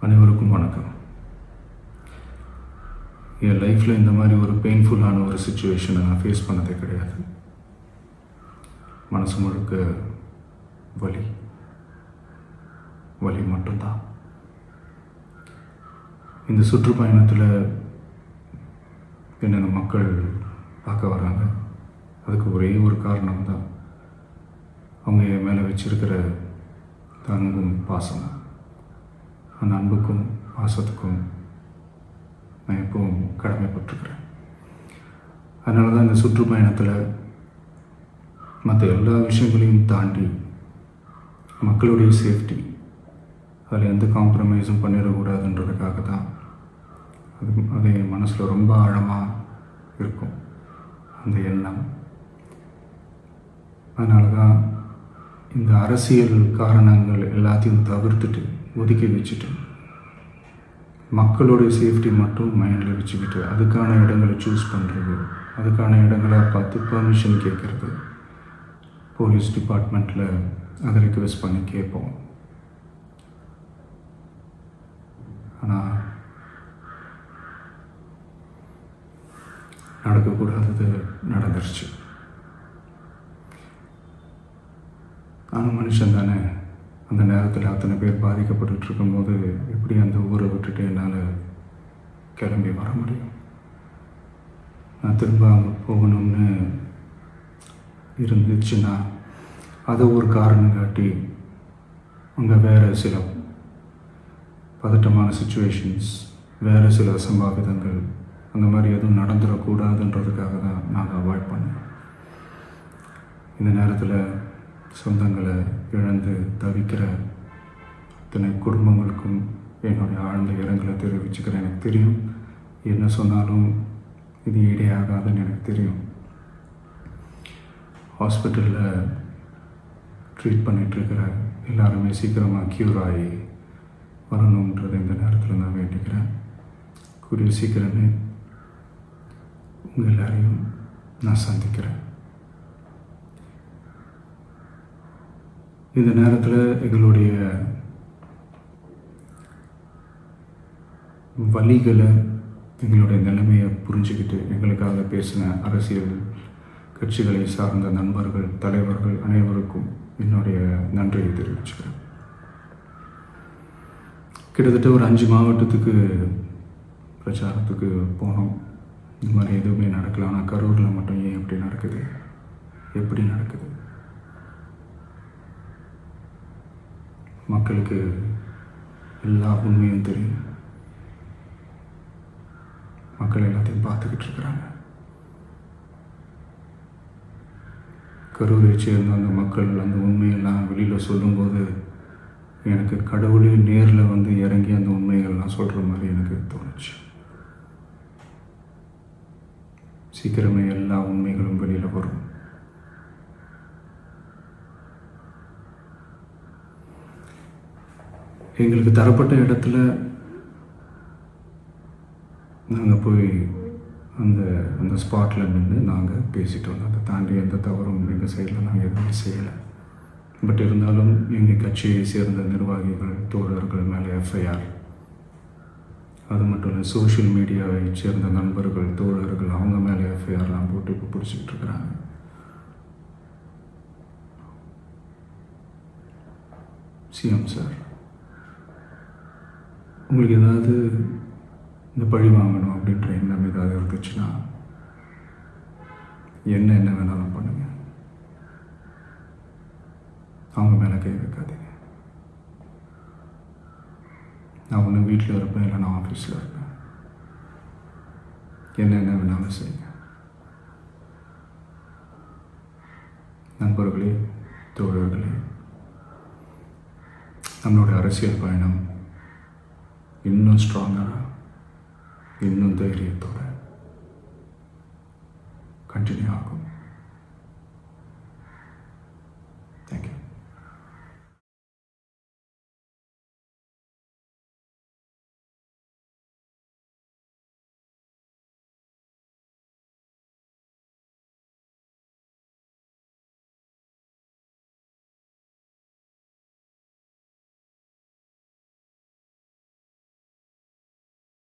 அனைவருக்கும் வணக்கம். என் லைஃப்பில் இந்த மாதிரி ஒரு பெயின்ஃபுல்லான ஒரு சுச்சுவேஷனை நான் ஃபேஸ் பண்ணதே கிடையாது. மனசு முழுக்க வலி வலி மட்டும்தான். இந்த சுற்றுப்பயணத்தில் என்னென்ன மக்கள் பார்க்க வராங்க, அதுக்கு ஒரே ஒரு காரணம் தான், அவங்க என் மேலே வச்சிருக்கிற அன்பும் பாசம். அந்த அன்புக்கும் பாசத்துக்கும் நான் எப்பவும் கடமைப்பட்டிருக்கிறேன். அதனால தான் இந்த சுற்றுப்பயணத்தில் மற்ற எல்லா விஷயங்களையும் தாண்டி மக்களுடைய சேஃப்டி, அதில் எந்த காம்ப்ரமைஸும் பண்ணிடக்கூடாதுன்றதுக்காக தான் அது என் மனசில் ரொம்ப ஆழமாக இருக்கும் அந்த எண்ணம். அதனால தான் இந்த அரசியல் காரணங்கள் எல்லாத்தையும் தவிர்த்துட்டு ஒதுக்கி வச்சுட்டு மக்களுடைய சேஃப்டி மட்டும் மைண்டில் வச்சுக்கிட்டு அதுக்கான இடங்களை சூஸ் பண்ணுறது, அதுக்கான இடங்களை பார்த்து பர்மிஷன் கேட்குறது, போலீஸ் டிபார்ட்மெண்ட்டில் அதை ரிக்வெஸ்ட் பண்ணி கேட்போம். ஆனால் நடக்கக்கூடாதது நடந்துருச்சு. ஆனால் மனுஷன் தானே. அந்த நேரத்தில் அத்தனை பேர் பாதிக்கப்பட்டு இருக்கும்போது எப்படி அந்த ஊரை விட்டுட்டு என்னால் கிளம்பி வர முடியும்? நான் திரும்ப அங்கே போகணும்னு இருந்துச்சுன்னா அதை ஒரு காரணம் காட்டி அங்கே வேறு சில பதட்டமான சுச்சுவேஷன்ஸ், வேறு சில அசம்பாவிதங்கள் அந்த மாதிரி எதுவும் நடந்துடக்கூடாதுன்றதுக்காக தான் நாங்கள் அவாய்ட் பண்ணோம். இந்த நேரத்தில் சொந்தங்களை இழந்து தவிக்கிற அத்தனை குடும்பங்களுக்கும் என்னுடைய ஆழ்ந்த இரங்கலை தெரிவிச்சுக்கிறேன். எனக்கு தெரியும், என்ன சொன்னாலும் இது ஈடேயாகாதுன்னு எனக்கு தெரியும். ஹாஸ்பிட்டலில் ட்ரீட் பண்ணிகிட்ருக்கிற எல்லாருமே சீக்கிரமாக க்யூர் ஆகி வரணுன்றது இந்த நேரத்தில் நான் வேண்டிக்கிறேன். கூடிய சீக்கிரமே உங்கள் எல்லாரையும் நான் சந்திக்கிறேன். இந்த நேரத்தில் எங்களுடைய வலிகளை, எங்களுடைய நிலைமையை புரிஞ்சுக்கிட்டு எங்களுக்காக பேசின அரசியல் கட்சிகளை சார்ந்த நண்பர்கள், தலைவர்கள் அனைவருக்கும் என்னுடைய நன்றியை தெரிவிச்சுக்கிறேன். கிட்டத்தட்ட ஒரு 5 மாவட்டத்துக்கு பிரச்சாரத்துக்கு போனோம். இந்த மாதிரி எதுவுமே நடக்கல. ஆனால் கரூரில் மட்டும் ஏன் எப்படி நடக்குது, எப்படி நடக்குது? மக்களுக்கு எல்லா உண்மையும் தெரியும். மக்கள் எல்லாத்தையும் பார்த்துக்கிட்டு இருக்கிறாங்க. கரூரை சேர்ந்த அந்த மக்கள் அந்த உண்மையெல்லாம் வெளியில் சொல்லும்போது எனக்கு கடவுளே நேரில் வந்து இறங்கி அந்த உண்மைகள்லாம் சொல்கிற மாதிரி எனக்கு தோணுச்சு. சீக்கிரமே எல்லா உண்மைகளும் வெளியில் வரும். எங்களுக்கு தரப்பட்ட இடத்துல நாங்கள் போய் அந்த ஸ்பாட்டில் நின்று நாங்கள் பேசிட்டு வந்தோம். அதை தாண்டி எந்த தவறும் எங்கள் சைடில் நாங்கள் எதுவுமே செய்யலை. பட் இருந்தாலும் எங்கள் கட்சியை சேர்ந்த நிர்வாகிகள், தோழர்கள் மேலே எஃப்ஐஆர், அது மட்டும் இல்லை சோஷியல் மீடியாவை சேர்ந்த நண்பர்கள், தோழர்கள் அவங்க மேலே எஃப்ஐஆர்லாம் போட்டு இப்போ பிடிச்சிக்கிட்டு இருக்கிறாங்க. சிஎம் சார், உங்களுக்கு ஏதாவது இந்த பழி வாங்கணும் அப்படின்ற எண்ணம் ஏதாவது இருந்துச்சுன்னா என்ன வேணாலும் பண்ணுங்க. அவங்க மேலே கை வைக்காதீங்க. நான் ஒன்று வீட்டில் இருப்பேன், இல்லை நான் ஆஃபீஸில் இருப்பேன். என்ன வேணாலும் செய்யுங்க. நண்பர்களே, தோழர்களே, நம்மளுடைய அரசியல் பயணம் இன்னும் ஸ்ட்ராங்கராக, இன்னும் தைரியத்தோடு கண்டினியூ ஆகும்.